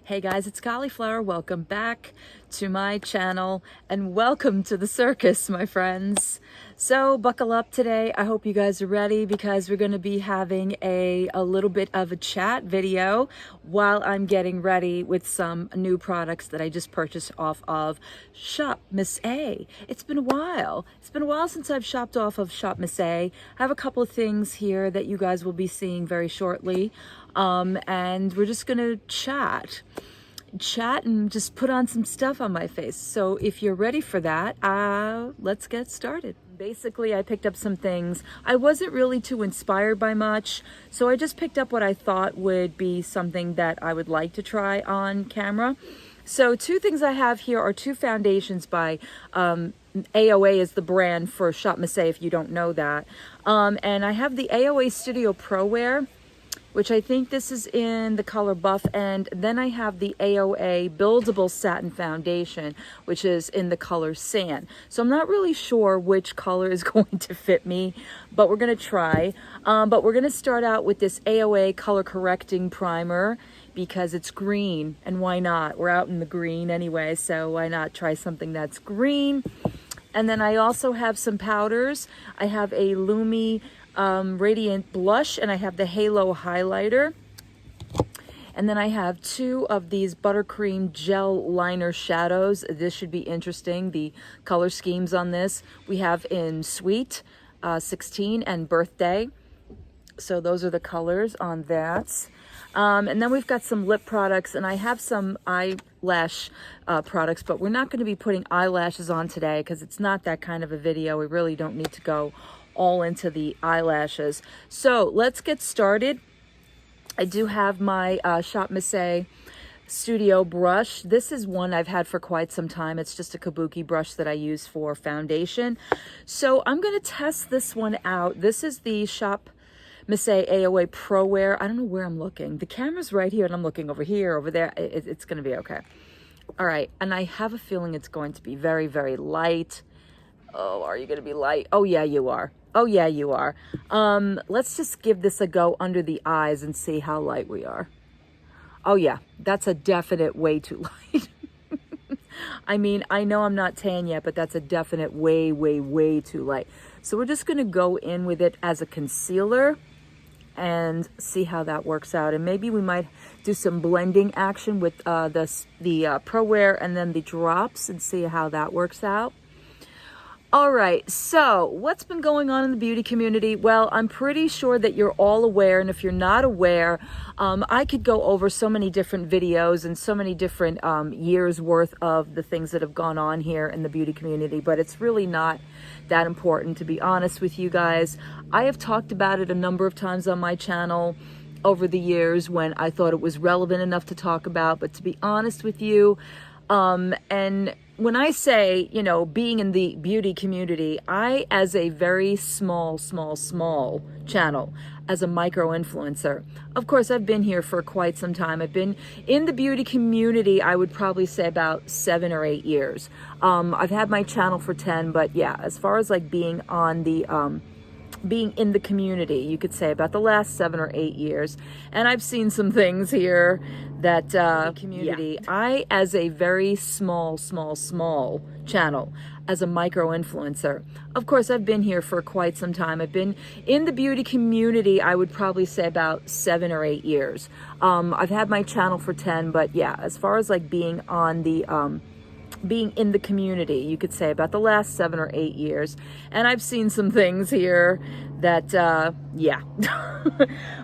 Hey guys, it's Cauliflower. Welcome back to my channel and welcome to the circus, my friends. So buckle up today. I hope you guys are ready because we're going to be having a little bit of a chat video while I'm getting ready with some new products that I just purchased off of ShopMISSA. It's been a while. It's been a while since I've shopped off of ShopMISSA. I have a couple of things here that you guys will be seeing very shortly. And we're just gonna chat and just put on some stuff on my face. So if you're ready for that, let's get started. Basically, I picked up some things. I wasn't really too inspired by much, so I just picked up what I thought would be something that I would like to try on camera. So two things I have here are two foundations by AOA is the brand for ShopMISSA, if you don't know that. And I have the AOA Studio Pro Wear, which I think this is in the color buff, and then I have the AOA Buildable Satin Foundation, which is in the color sand. So I'm not really sure which color is going to fit me, but we're gonna try. But we're gonna start out with this AOA Color Correcting Primer because it's green, and why not? We're out in the green anyway, so why not try something that's green? And then I also have some powders. I have a Lumi Radiant Blush, and I have the Halo Highlighter. And then I have two of these Buttercream Gel Liner Shadows. This should be interesting, the color schemes on this. We have in Sweet, 16, and Birthday. So those are the colors on that. And then we've got some lip products, and I have some eyelash products, but we're not going to be putting eyelashes on today because it's not that kind of a video. We really don't need to go all into the eyelashes. So let's get started. I do have my ShopMISSA Studio brush. This is one I've had for quite some time. It's just a kabuki brush that I use for foundation. So I'm going to test this one out. This is the ShopMISSA AOA Pro Wear. I don't know where I'm looking. The camera's right here and I'm looking over here, over there. It's going to be okay. All right. And I have a feeling it's going to be very, very light. Oh, are you going to be light? Oh, yeah, you are. Oh, yeah, you are. Let's just give this a go under the eyes and see how light we are. Oh, yeah, that's a definite way too light. I mean, I know I'm not tan yet, but that's a definite way, way, way too light. So we're just going to go in with it as a concealer and see how that works out. And maybe we might do some blending action with the Pro Wear and then the drops and see how that works out. All right, so what's been going on in the beauty community? Well, I'm pretty sure that you're all aware, and if you're not aware, I could go over so many different videos and so many different years worth of the things that have gone on here in the beauty community, but it's really not that important, to be honest with you guys. I have talked about it a number of times on my channel over the years when I thought it was relevant enough to talk about, but to be honest with you, and when I say, you know, being in the beauty community, I, as a very small channel, as a micro influencer, of course, I've been here for quite some time. I've been in the beauty community, I would probably say about 7 or 8 years. I've had my channel for 10, but yeah, as far as like being on the, being in the community, you could say about the last 7 or 8 years. And I've seen some things here that community, yeah. I, as a very small channel, as a micro influencer, of course, I've been here for quite some time. I've been in the beauty community, I would probably say about 7 or 8 years. I've had my channel for 10, but yeah, as far as like being on the, being in the community, you could say about the last 7 or 8 years. And I've seen some things here that, yeah.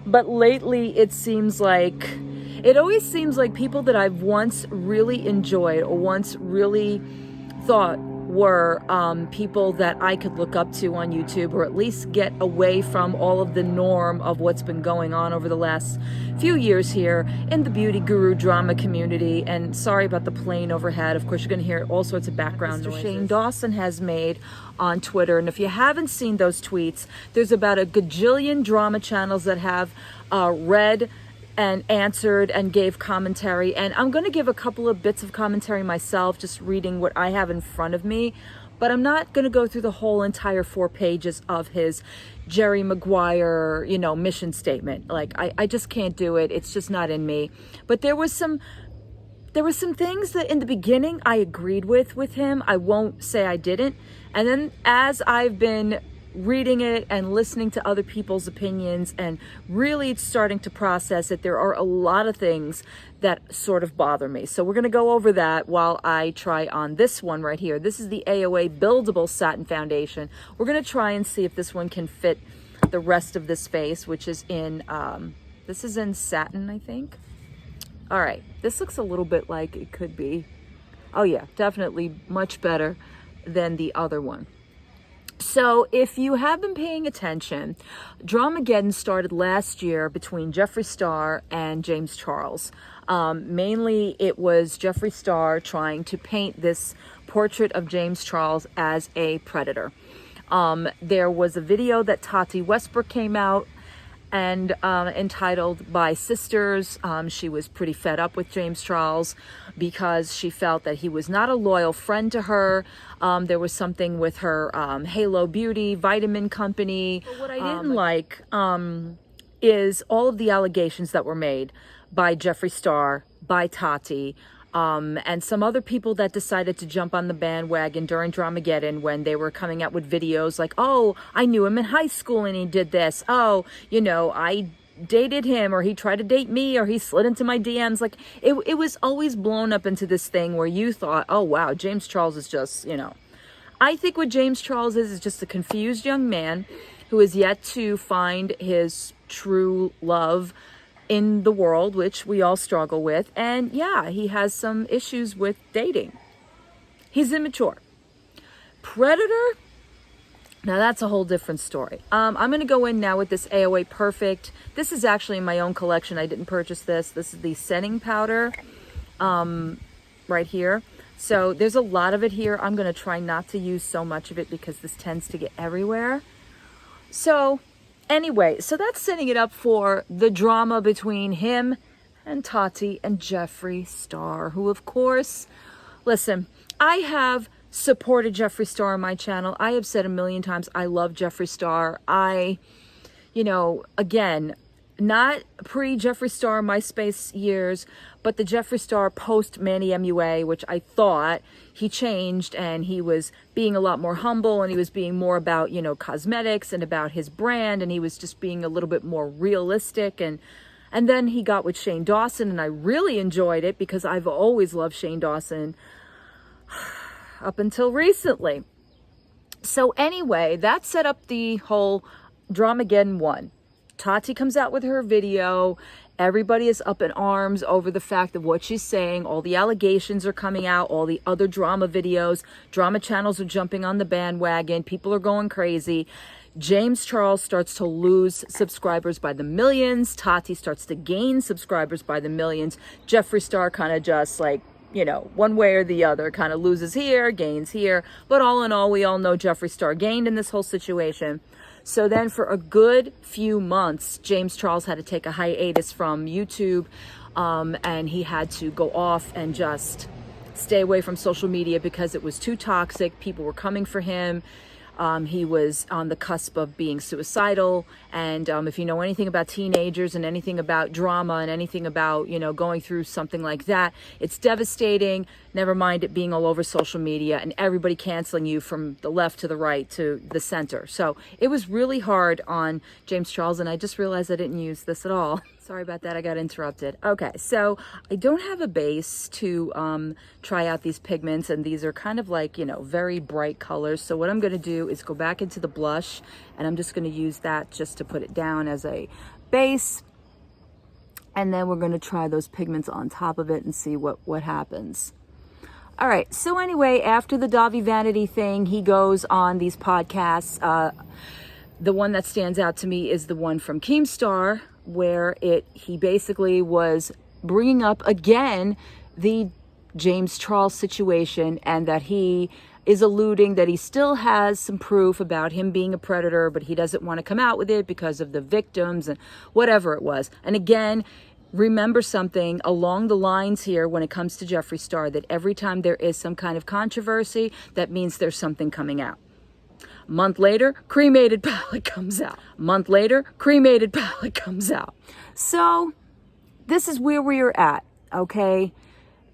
But lately it always seems like people that I've once really enjoyed or once really thought were people that I could look up to on YouTube, or at least get away from all of the norm of what's been going on over the last few years here in the beauty guru drama community. And sorry about the plane overhead. Of course, you're going to hear all sorts of background noises. Shane Dawson has made on Twitter. And if you haven't seen those tweets, there's about a gajillion drama channels that have read and answered and gave commentary, and I'm going to give a couple of bits of commentary myself, just reading what I have in front of me, but I'm not going to go through the whole entire 4 pages of his Jerry Maguire, mission statement. Like, I just can't do it. It's just not in me. But there was some there were some things that in the beginning I agreed with him. I won't say I didn't. And then as I've been reading it and listening to other people's opinions and really starting to process it, there are a lot of things that sort of bother me. So we're going to go over that while I try on this one right here. This is the AOA Buildable Satin Foundation. We're going to try and see if this one can fit the rest of this face, which is in, this is in Satin, I think. All right, this looks a little bit like it could be. Oh yeah, definitely much better than the other one. So if you have been paying attention, Dramageddon started last year between Jeffree Star and James Charles. Mainly it was Jeffree Star trying to paint this portrait of James Charles as a predator. There was a video that Tati Westbrook came out and entitled By Sisters. She was pretty fed up with James Charles because she felt that he was not a loyal friend to her. There was something with her Halo Beauty vitamin company. But what I didn't like is all of the allegations that were made by Jeffree Star, by Tati, and some other people that decided to jump on the bandwagon during Dramageddon when they were coming out with videos like, oh, I knew him in high school and he did this. Oh, you know, I dated him, or he tried to date me, or he slid into my DMs. Like it was always blown up into this thing where you thought, oh wow, James Charles is just, you know. I think what James Charles is just a confused young man who is yet to find his true love in the world, which we all struggle with. And yeah, he has some issues with dating. He's immature. Predator, now that's a whole different story. I'm going to go in now with this AOA Perfect. This is actually in my own collection. I didn't purchase this. This is the setting powder right here. So there's a lot of it here. I'm going to try not to use so much of it because this tends to get everywhere. So anyway, so that's setting it up for the drama between him and Tati and Jeffree Star, who of course, listen, I have supported Jeffree Star on my channel. I have said a million times, I love Jeffree Star. You know, again, not pre-Jeffree Star MySpace years, but the Jeffree Star post-Manny MUA, which I thought he changed and he was being a lot more humble and he was being more about, you know, cosmetics and about his brand, and he was just being a little bit more realistic. And then he got with Shane Dawson, and I really enjoyed it because I've always loved Shane Dawson up until recently. So anyway, that set up the whole Dramageddon 1. Tati comes out with her video. Everybody is up in arms over the fact of what she's saying. All the allegations are coming out, all the other drama videos. Drama channels are jumping on the bandwagon. People are going crazy. James Charles starts to lose subscribers by the millions. Tati starts to gain subscribers by the millions. Jeffree Star kind of just like, you know, one way or the other, kind of loses here, gains here. But all in all, we all know Jeffree Star gained in this whole situation. So then for a good few months, James Charles had to take a hiatus from YouTube, and he had to go off and just stay away from social media because it was too toxic. People were coming for him. He was on the cusp of being suicidal. And if you know anything about teenagers and anything about drama and anything about, you know, going through something like that, it's devastating. Never mind it being all over social media and everybody canceling you from the left to the right to the center. So it was really hard on James Charles, and I just realized I didn't use this at all. Sorry about that, I got interrupted. Okay, so I don't have a base to try out these pigments, and these are kind of like, you know, very bright colors. So what I'm gonna do is go back into the blush, and I'm just gonna use that just to put it down as a base. And then we're gonna try those pigments on top of it and see what happens. All right, so anyway, after the Davi Vanity thing, he goes on these podcasts. The one that stands out to me is the one from Keemstar, where he basically was bringing up again the James Charles situation, and that he is alluding that he still has some proof about him being a predator, but he doesn't want to come out with it because of the victims and whatever it was. And again, remember something along the lines here when it comes to Jeffree Star, that every time there is some kind of controversy, that means there's something coming out. Month later, cremated palette comes out. Month later, cremated palette comes out. So this is where we are at, okay?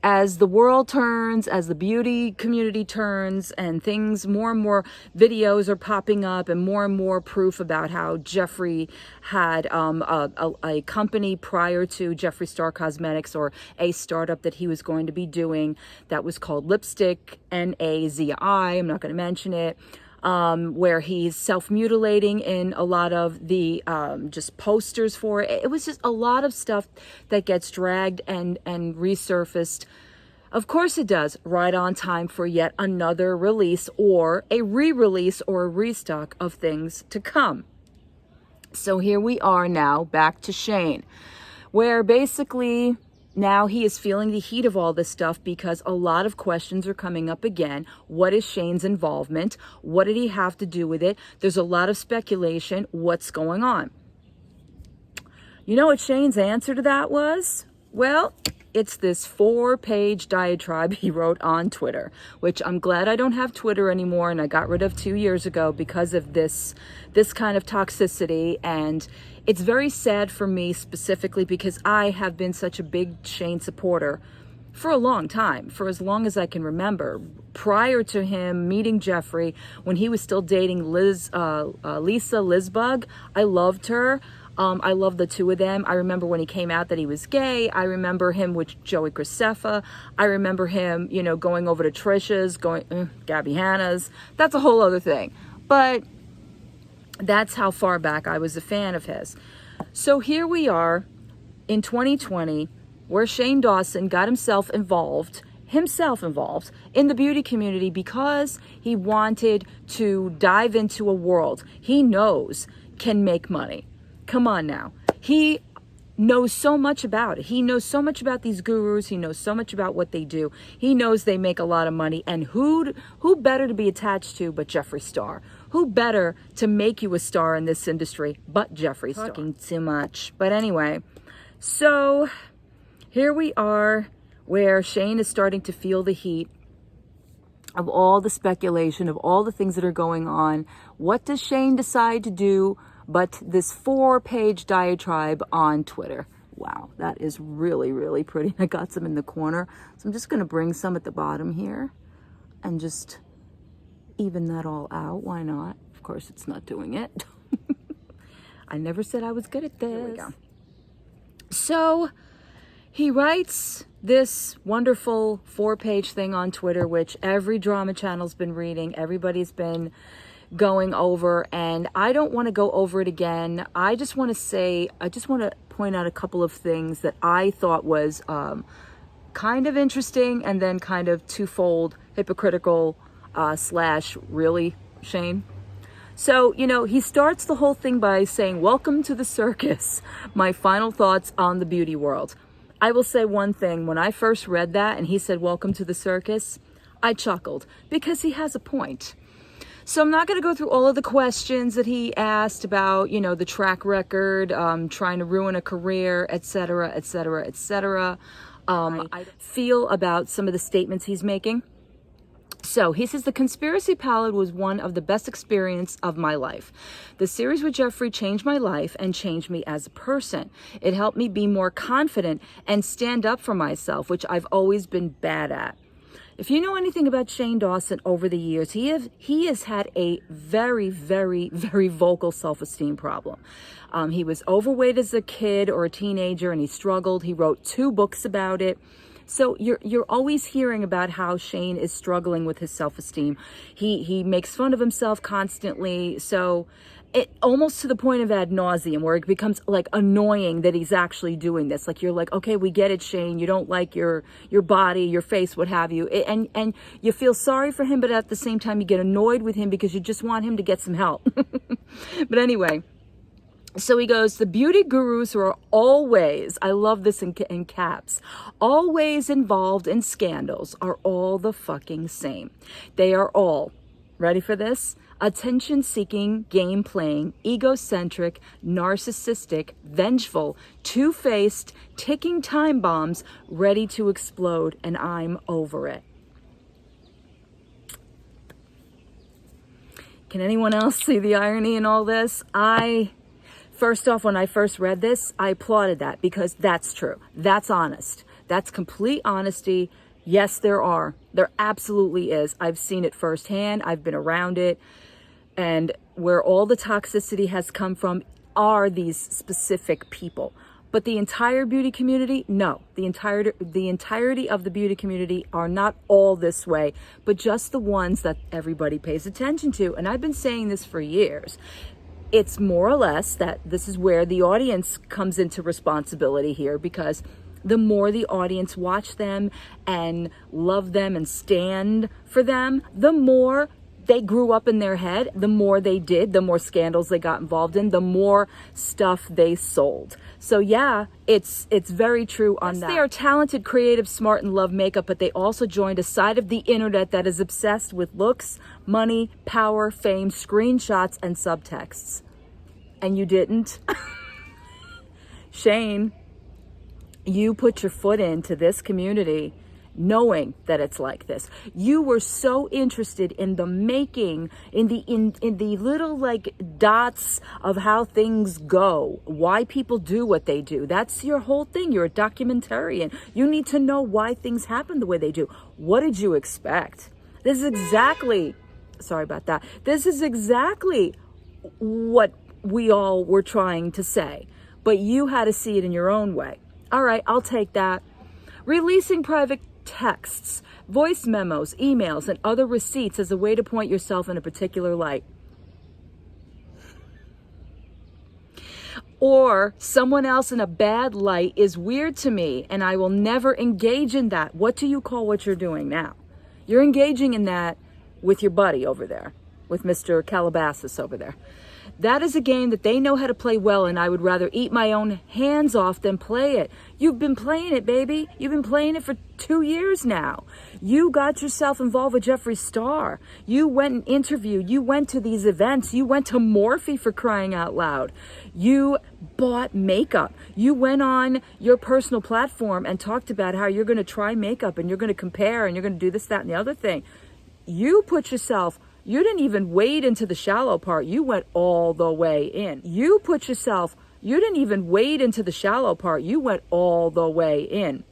as the world turns, as the beauty community turns, and things, more and more videos are popping up and more proof about how Jeffree had a company prior to Jeffree Star Cosmetics, or a startup that he was going to be doing, that was called Lipstick Nazi. I'm not going to mention it. Where he's self-mutilating in a lot of the just posters for it. It was just a lot of stuff that gets dragged and resurfaced. Of course it does, right on time for yet another release, or a re-release, or a restock of things to come. So here we are now, back to Shane, where basically now he is feeling the heat of all this stuff, because a lot of questions are coming up again. What is Shane's involvement? What did he have to do with it? There's a lot of speculation. What's going on? You know what Shane's answer to that was? Well, it's this 4-page diatribe he wrote on Twitter, which I'm glad I don't have Twitter anymore, and I got rid of 2 years ago because of this kind of toxicity. And it's very sad for me specifically, because I have been such a big Shane supporter for a long time, for as long as I can remember. Prior to him meeting Jeffree, when he was still dating Lisa Lizbug, I loved her. I love the two of them. I remember when he came out that he was gay. I remember him with Joey Graceffa. I remember him, you know, going over to Trisha's, Gabby Hanna's. That's a whole other thing. But that's how far back I was a fan of his. So here we are in 2020, where Shane Dawson got himself involved in the beauty community because he wanted to dive into a world he knows can make money. Come on now. He knows so much about it. He knows so much about these gurus. He knows so much about what they do. He knows they make a lot of money. And who better to be attached to but Jeffree Star? Who better to make you a star in this industry but Jeffree Star? Talking too much. But anyway, so here we are, where Shane is starting to feel the heat of all the speculation, of all the things that are going on. What does Shane decide to do but this 4-page diatribe on Twitter? Wow, that is really, really pretty. I got some in the corner, so I'm just going to bring some at the bottom here and just even that all out. Why not? Of course, it's not doing it. I never said I was good at this. Here we go. So he writes this wonderful 4-page thing on Twitter, which every drama channel's been reading. Everybody's been going over, and I don't want to go over it again. I just want to point out a couple of things that I thought was kind of interesting, and then kind of twofold hypocritical slash really Shane. So, you know, he starts the whole thing by saying, "Welcome to the circus. My final thoughts on the beauty world." I will say one thing. When I first read that and he said, "Welcome to the circus," I chuckled, because he has a point. So I'm not going to go through all of the questions that he asked about, you know, the track record, trying to ruin a career, etc., etc., etc. I feel about some of the statements he's making. So he says, "The Conspiracy Palette was one of the best experiences of my life. The series with Jeffree changed my life and changed me as a person. It helped me be more confident and stand up for myself, which I've always been bad at." If you know anything about Shane Dawson over the years, he has had a very, very, very vocal self-esteem problem. He was overweight as a kid or a teenager, and he struggled. He wrote 2 books about it. So you're always hearing about how Shane is struggling with his self-esteem. He makes fun of himself constantly. So it almost to the point of ad nauseum, where it becomes like annoying that he's actually doing this. Like, you're like, okay, we get it, Shane. You don't like your body, your face, what have you. And you feel sorry for him, but at the same time, you get annoyed with him because you just want him to get some help. But anyway, so he goes, "The beauty gurus are always," I love this in caps, "always involved in scandals are all the fucking same. They are all," ready for this? "Attention-seeking, game-playing, egocentric, narcissistic, vengeful, two-faced, ticking time bombs ready to explode, and I'm over it." Can anyone else see the irony in all this? First off, when I first read this, I applauded that, because that's true. That's honest. That's complete honesty. Yes, there are. There absolutely is. I've seen it firsthand. I've been around it. And where all the toxicity has come from are these specific people. But the entire beauty community, no. The entirety of the beauty community are not all this way, but just the ones that everybody pays attention to. And I've been saying this for years. It's more or less that this is where the audience comes into responsibility here, because the more the audience watch them and love them and stand for them, the more they grew up in their head, the more they did, the more scandals they got involved in, the more stuff they sold. So yeah, it's very true on that. They are talented, creative, smart, and love makeup, but they also joined a side of the internet that is obsessed with looks, money, power, fame, screenshots, and subtexts. And you didn't. Shane, you put your foot into this community knowing that it's like this. You were so interested in the making, in the little like dots of how things go, why people do what they do. That's your whole thing. You're a documentarian. You need to know why things happen the way they do. What did you expect? This is exactly, sorry about that. This is exactly what we all were trying to say, but you had to see it in your own way. All right, I'll take that. Releasing private texts, voice memos, emails, and other receipts as a way to point yourself in a particular light. Or someone else in a bad light is weird to me, and I will never engage in that. What do you call what you're doing now? You're engaging in that with your buddy over there, with Mr. Calabasas over there. That is a game that they know how to play well, and I would rather eat my own hands off than play it. You've been playing it, baby. You've been playing it for 2 years now. You got yourself involved with Jeffree Star. You went and interviewed. You went to these events. You went to Morphe, for crying out loud. You bought makeup. You went on your personal platform and talked about how you're going to try makeup and you're going to compare and you're going to do this, that, and the other thing. You put yourself... You didn't even wade into the shallow part. You went all the way in. You didn't even wade into the shallow part. You went all the way in.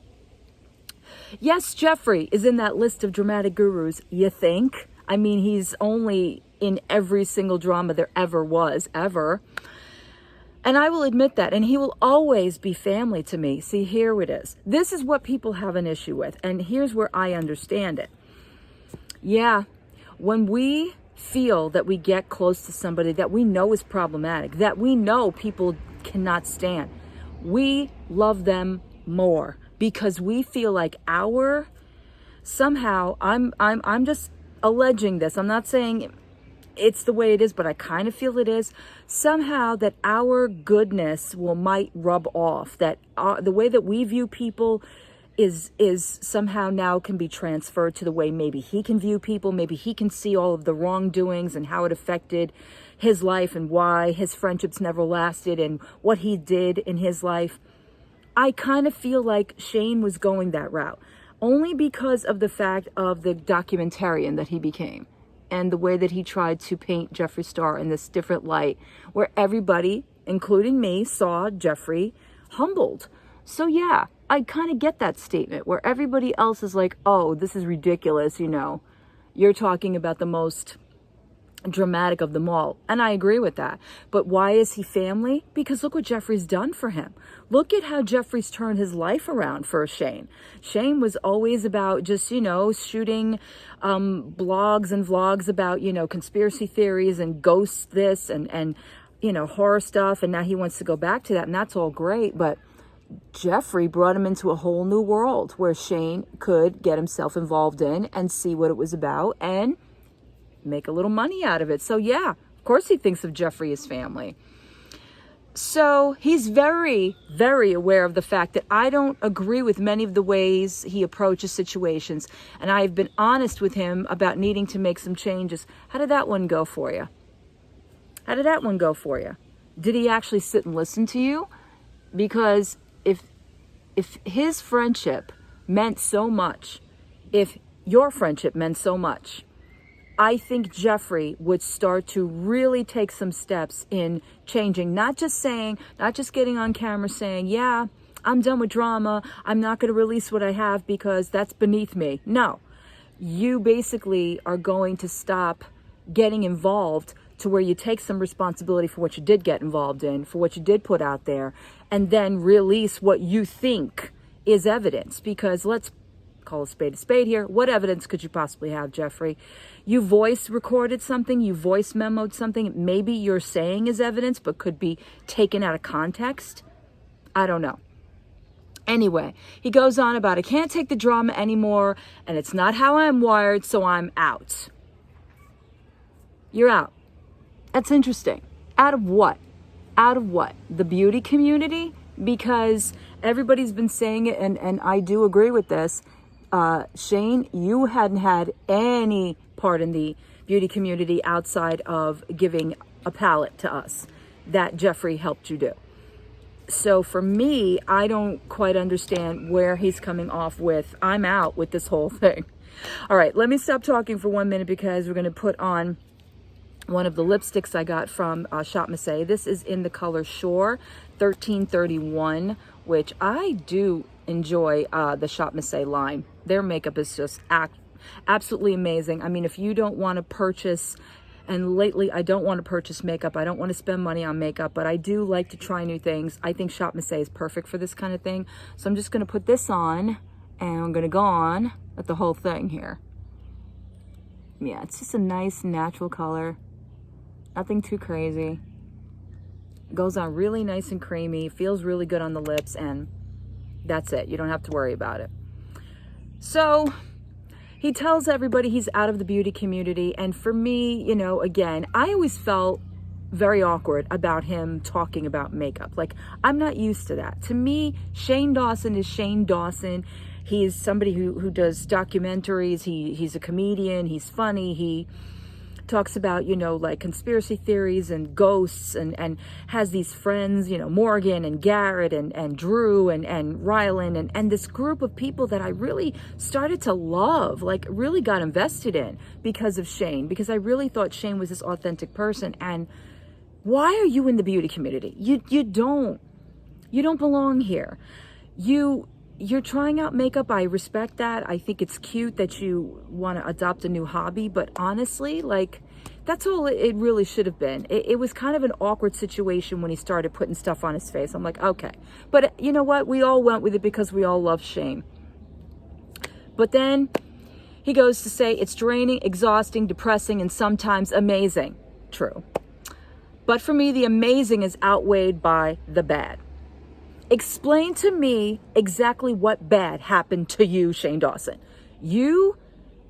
Yes, Jeffree is in that list of dramatic gurus, you think? I mean, he's only in every single drama there ever was, ever. And I will admit that. And he will always be family to me. See, here it is. This is what people have an issue with. And here's where I understand it. Yeah. When we feel that we get close to somebody that we know is problematic, that we know people cannot stand, we love them more because we feel like somehow I'm just alleging this. I'm not saying it's the way it is, but I kind of feel it is. Somehow that our goodness might rub off, that the way that we view people is somehow now can be transferred to the way maybe he can view people. Maybe he can see all of the wrongdoings and how it affected his life and why his friendships never lasted and what he did in his life. I kind of feel like Shane was going that route only because of the fact of the documentarian that he became and the way that he tried to paint Jeffree Star in this different light where everybody, including me, saw Jeffree humbled. So yeah, I kind of get that statement where everybody else is like, oh, this is ridiculous, you know. You're talking about the most dramatic of them all. And I agree with that. But why is he family? Because look what Jeffree's done for him. Look at how Jeffree's turned his life around for Shane. Shane was always about just, you know, shooting blogs and vlogs about, you know, conspiracy theories and ghost this and you know, horror stuff. And now he wants to go back to that. And that's all great. But Jeffree brought him into a whole new world where Shane could get himself involved in and see what it was about and make a little money out of it. So yeah, of course he thinks of Jeffree as family. So he's very, very aware of the fact that I don't agree with many of the ways he approaches situations. And I've been honest with him about needing to make some changes. How did that one go for you? How did that one go for you? Did he actually sit and listen to you? Because if his friendship meant so much, if your friendship meant so much, I think Jeffree would start to really take some steps in changing, not just getting on camera saying, yeah, I'm done with drama. I'm not going to release what I have because that's beneath me. No, you basically are going to stop getting involved to where you take some responsibility for what you did get involved in, for what you did put out there, and then release what you think is evidence. Because let's call a spade here. What evidence could you possibly have, Jeffrey? You voice recorded something, you voice memoed something, maybe you're saying is evidence, but could be taken out of context. I don't know. Anyway, he goes on about, I can't take the drama anymore, and it's not how I'm wired, so I'm out. You're out. That's interesting. Out of what? Out of what? The beauty community? Because everybody's been saying it, and I do agree with this. Shane, you hadn't had any part in the beauty community outside of giving a palette to us that Jeffrey helped you do. So for me, I don't quite understand where he's coming off with, I'm out with this whole thing. All right, let me stop talking for 1 minute because we're going to put on one of the lipsticks I got from ShopMISSA. This is in the color Shore 1331, which I do enjoy the ShopMISSA line. Their makeup is just absolutely amazing. I mean, if you don't want to purchase, and lately I don't want to purchase makeup, I don't want to spend money on makeup, but I do like to try new things. I think ShopMISSA is perfect for this kind of thing. So I'm just going to put this on, and I'm going to go on with the whole thing here. Yeah, it's just a nice natural color. Nothing too crazy. Goes on really nice and creamy, feels really good on the lips, and that's it. You don't have to worry about it. So he tells everybody he's out of the beauty community. And for me, you know, again, I always felt very awkward about him talking about makeup. Like, I'm not used to that. To me, Shane Dawson is Shane Dawson. He's somebody who does documentaries. He's a comedian. He's funny. He talks about, you know, like conspiracy theories and ghosts, and has these friends, you know, Morgan and Garrett and Drew and Rylan and this group of people that I really started to love, like really got invested in because of Shane, because I really thought Shane was this authentic person. And why are you in the beauty community? You don't belong here. You're trying out makeup. I respect that. I think it's cute that you want to adopt a new hobby, but honestly, like, that's all it really should have been. It was kind of an awkward situation when he started putting stuff on his face. I'm like, okay. But you know what? We all went with it because we all love Shane. But then he goes to say it's draining, exhausting, depressing, and sometimes amazing. True. But for me, the amazing is outweighed by the bad. Explain to me exactly what bad happened to you, Shane Dawson. You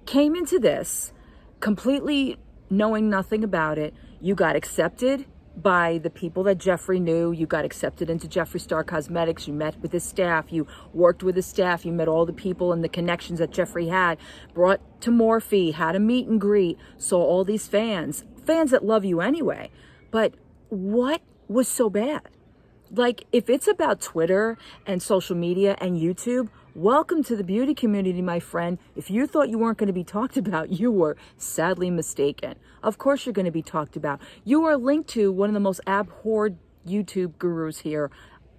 came into this completely knowing nothing about it. You got accepted by the people that Jeffrey knew. You got accepted into Jeffree Star Cosmetics. You met with his staff. You worked with his staff. You met all the people and the connections that Jeffrey had. Brought to Morphe, had a meet and greet, saw all these fans that love you anyway. But what was so bad? Like, if it's about Twitter and social media and YouTube, welcome to the beauty community, my friend. If you thought you weren't going to be talked about, you were sadly mistaken. Of course you're going to be talked about. You are linked to one of the most abhorred YouTube gurus here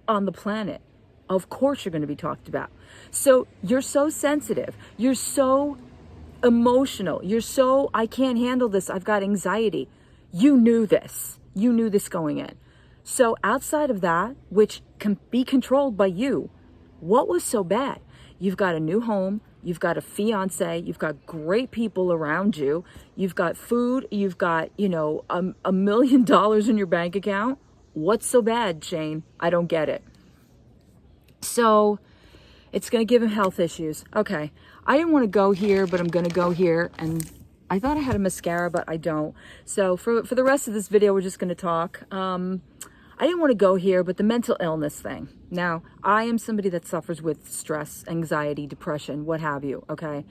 on the planet. Of course you're going to be talked about. So you're so sensitive. You're so emotional. You're so, I can't handle this. I've got anxiety. You knew this. You knew this going in. So outside of that, which can be controlled by you, what was so bad? You've got a new home, you've got a fiance, you've got great people around you, you've got food, you've got, you know, $1 million in your bank account. What's so bad, Shane? I don't get it. So it's going to give him health issues. Okay, I didn't want to go here, but I'm going to go here. And I thought I had a mascara, but I don't. So for the rest of this video, we're just going to talk. I didn't want to go here, but the mental illness thing. Now, I am somebody that suffers with stress, anxiety, depression, what have you, okay?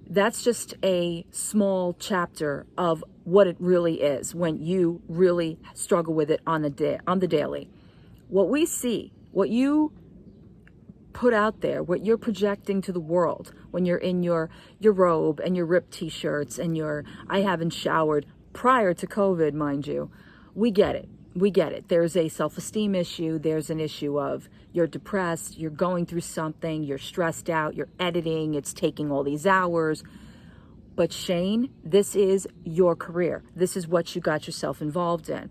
That's just a small chapter of what it really is when you really struggle with it on the daily. What we see, what you put out there, what you're projecting to the world when you're in your robe and your ripped t-shirts and your I haven't showered prior to COVID, mind you, we get it. we get it. There's a self-esteem issue. There's an issue of you're depressed, you're going through something, you're stressed out, you're editing, it's taking all these hours. But Shane, this is your career. This is what you got yourself involved in.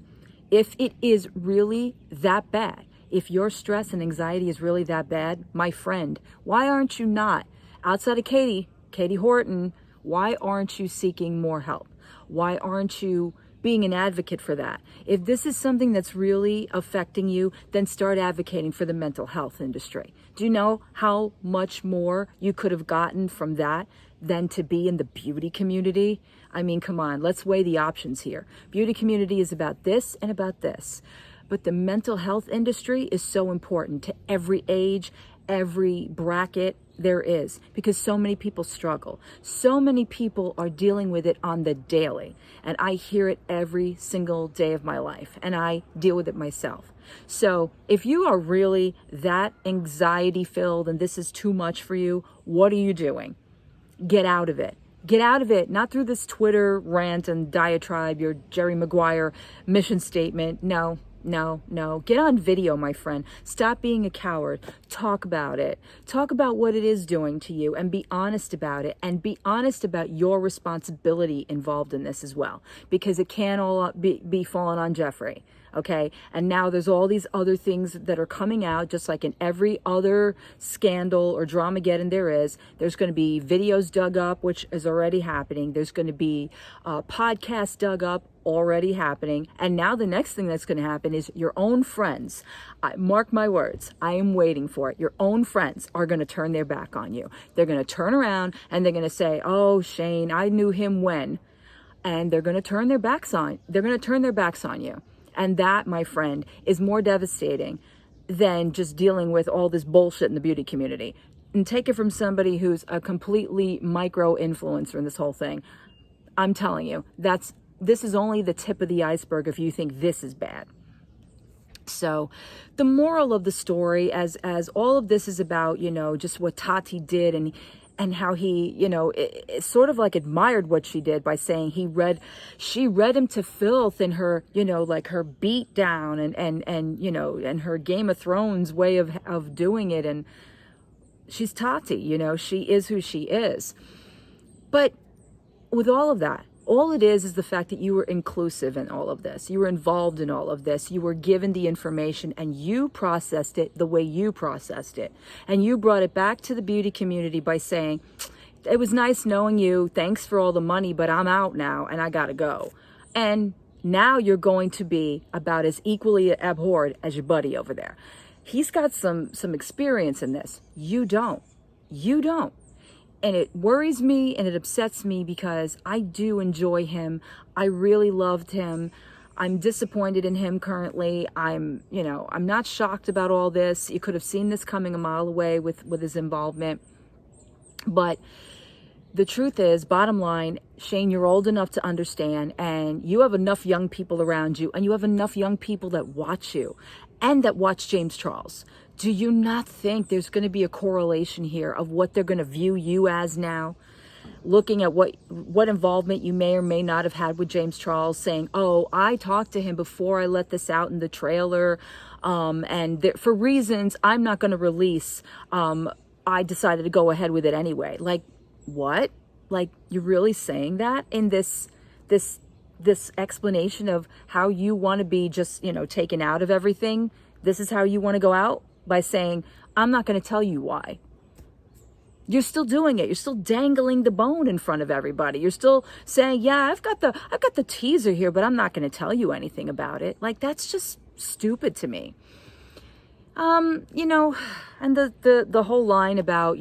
If it is really that bad, if your stress and anxiety is really that bad, my friend, why aren't you not, outside of Katie Horton, why aren't you seeking more help? Why aren't you being an advocate for that? If this is something that's really affecting you, then start advocating for the mental health industry. Do you know how much more you could have gotten from that than to be in the beauty community? I mean, come on, let's weigh the options here. Beauty community is about this and about this. But the mental health industry is so important to every age, every bracket there is, because so many people struggle. So many people are dealing with it on the daily. And I hear it every single day of my life. And I deal with it myself. So if you are really that anxiety filled and this is too much for you, what are you doing? Get out of it. Get out of it. Not through this Twitter rant and diatribe, your Jerry Maguire mission statement. No. Get on video, my friend. Stop being a coward. Talk about it. Talk about what it is doing to you and be honest about it, and be honest about your responsibility involved in this as well, because it can't all be falling on Jeffrey. Okay. And now there's all these other things that are coming out, just like in every other scandal or dramageddon there is. There's going to be videos dug up, which is already happening. There's going to be podcasts dug up, already happening. And now the next thing that's going to happen is your own friends. Mark my words, I am waiting for it. Your own friends are going to turn their back on you. They're going to turn around and they're going to say, oh, Shane, I knew him when. And they're going to turn their backs on. They're going to turn their backs on you. And that, my friend, is more devastating than just dealing with all this bullshit in the beauty community. And take it from somebody who's a completely micro influencer in this whole thing. I'm telling you, this is only the tip of the iceberg if you think this is bad. So the moral of the story, as all of this is about, just what Tati did and how he, it sort of like admired what she did by saying she read him to filth in her, like her beat down and her Game of Thrones way of doing it. And she's Tati, she is who she is. But with all of that, all it is the fact that you were inclusive in all of this. You were involved in all of this. You were given the information and you processed it the way you processed it. And you brought it back to the beauty community by saying, it was nice knowing you. Thanks for all the money, but I'm out now and I got to go. And now you're going to be about as equally abhorred as your buddy over there. He's got some experience in this. You don't. And it worries me and it upsets me because I do enjoy him. I really loved him. I'm disappointed in him currently. I'm not shocked about all this. You could have seen this coming a mile away with his involvement. But the truth is, bottom line, Shane, you're old enough to understand, and you have enough young people around you, and you have enough young people that watch you and that watch James Charles. Do you not think there's going to be a correlation here of what they're going to view you as now? Looking at what involvement you may or may not have had with James Charles, saying, oh, I talked to him before I let this out in the trailer, and for reasons I'm not going to release, I decided to go ahead with it anyway. Like, what? Like, you're really saying that in this explanation of how you want to be just, taken out of everything? This is how you want to go out? By saying, I'm not going to tell you why. You're still doing it. You're still dangling the bone in front of everybody. You're still saying, yeah, I've got the teaser here, but I'm not going to tell you anything about it. Like, that's just stupid to me. And the whole line about,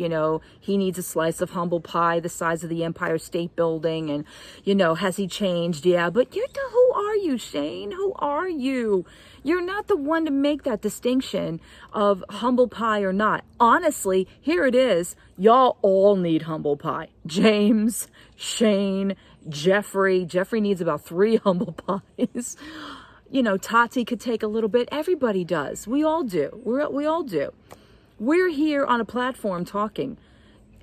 he needs a slice of humble pie the size of the Empire State Building, and, has he changed? Yeah, but who are you, Shane? Who are you? You're not the one to make that distinction of humble pie or not. Honestly, here it is. Y'all all need humble pie. James, Shane, Jeffrey. Jeffrey needs about 3 humble pies. Tati could take a little bit. Everybody does. We all do. We all do. We're here on a platform talking.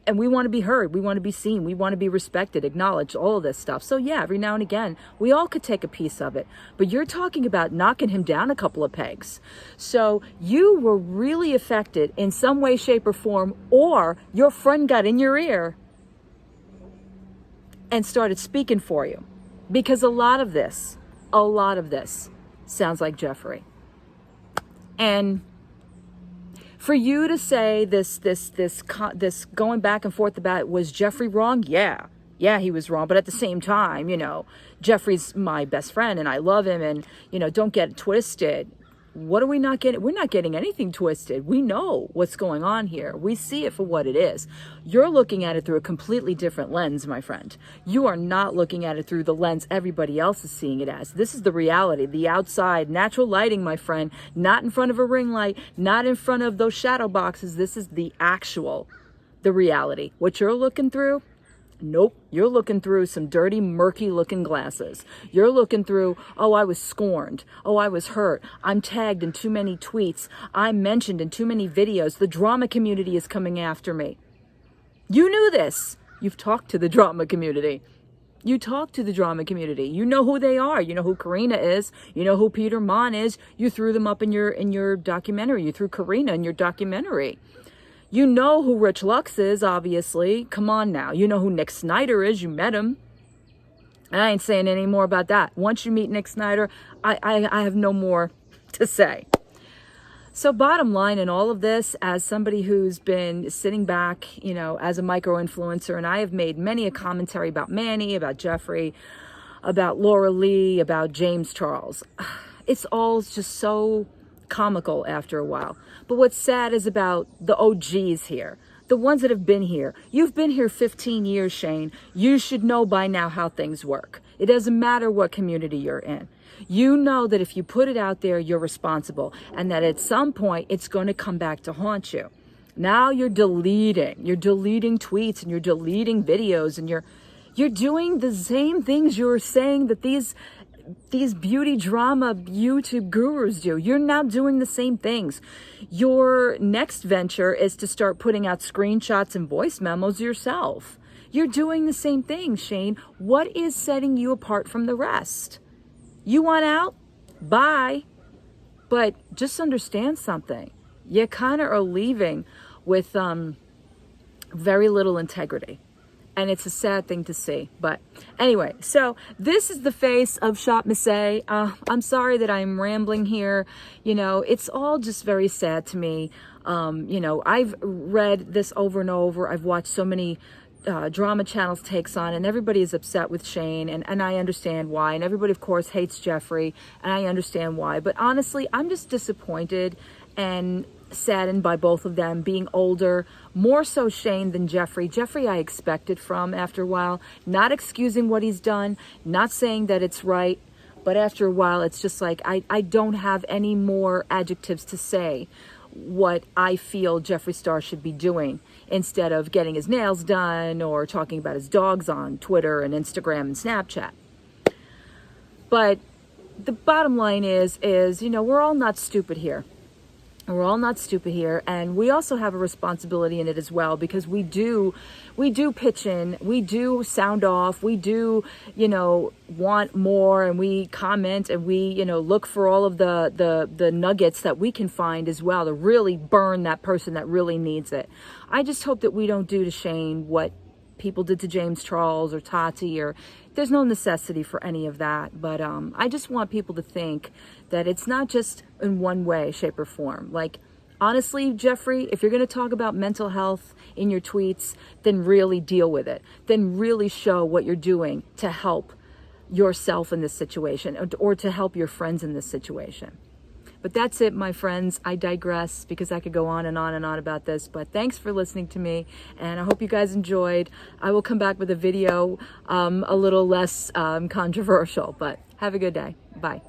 And we want to be heard. We want to be seen. We want to be respected, acknowledged, all of this stuff. So yeah, every now and again, we all could take a piece of it. But you're talking about knocking him down a couple of pegs. So you were really affected in some way, shape, or form, or your friend got in your ear and started speaking for you. Because a lot of this sounds like Jeffrey. And for you to say this going back and forth about it, was Jeffrey wrong? Yeah, he was wrong. But at the same time, Jeffrey's my best friend and I love him. And, don't get it twisted. What are we not getting? We're not getting anything twisted. We know what's going on here. We see it for what it is. You're looking at it through a completely different lens, my friend. You are not looking at it through the lens everybody else is seeing it as. This is the reality, the outside, natural lighting, my friend, not in front of a ring light, not in front of those shadow boxes. This is the reality. What you're looking through, nope, you're looking through some dirty, murky looking glasses. You're looking through, oh, I was scorned. Oh, I was hurt. I'm tagged in too many tweets. I'm mentioned in too many videos. The drama community is coming after me. You knew this. You've talked to the drama community. You talk to the drama community. You know who they are. You know who Karina is. You know who Peter Mon is. You threw them up in your documentary. You threw Karina in your documentary. You know who Rich Lux is, obviously. Come on now. You know who Nick Snyder is. You met him. I ain't saying any more about that. Once you meet Nick Snyder, I have no more to say. So bottom line in all of this, as somebody who's been sitting back, as a micro-influencer, and I have made many a commentary about Manny, about Jeffrey, about Laura Lee, about James Charles. It's all just so comical after a while. But what's sad is about the OGs here, the ones that have been here. You've been here 15 years, Shane. You should know by now how things work. It doesn't matter what community you're in. You know that if you put it out there, you're responsible, and that at some point it's going to come back to haunt you. Now you're deleting tweets, and you're deleting videos, and you're doing the same things you were saying that these beauty drama YouTube gurus do. You're now doing the same things. Your next venture is to start putting out screenshots and voice memos yourself. You're doing the same thing, Shane. What is setting you apart from the rest? You want out? Bye. But just understand something. You kind of are leaving with very little integrity. And it's a sad thing to see. But anyway, so this is the face of ShopMISSA. I'm sorry that I'm rambling here. It's all just very sad to me. I've read this over and over. I've watched so many drama channels takes on, and everybody is upset with Shane, and I understand why. And everybody, of course, hates Jeffrey, and I understand why. But honestly, I'm just disappointed and saddened by both of them being older, more so Shane than Jeffrey. Jeffrey I expected from after a while, not excusing what he's done, not saying that it's right, but after a while it's just like I don't have any more adjectives to say what I feel Jeffree Star should be doing instead of getting his nails done or talking about his dogs on Twitter and Instagram and Snapchat. But the bottom line is, we're all not stupid here. We're all not stupid here, and we also have a responsibility in it as well, because we do pitch in, we do sound off, we do, want more, and we comment, and we, look for all of the nuggets that we can find as well to really burn that person that really needs it. I just hope that we don't do to Shane what people did to James Charles or Tati, or there's no necessity for any of that. But I just want people to think that it's not just in one way, shape, or form. Like, honestly, Jeffrey, if you're going to talk about mental health in your tweets, then really deal with it. Then really show what you're doing to help yourself in this situation, or to help your friends in this situation. But that's it, my friends. I digress because I could go on and on and on about this. But thanks for listening to me, and I hope you guys enjoyed. I will come back with a video a little less controversial, but have a good day. Bye.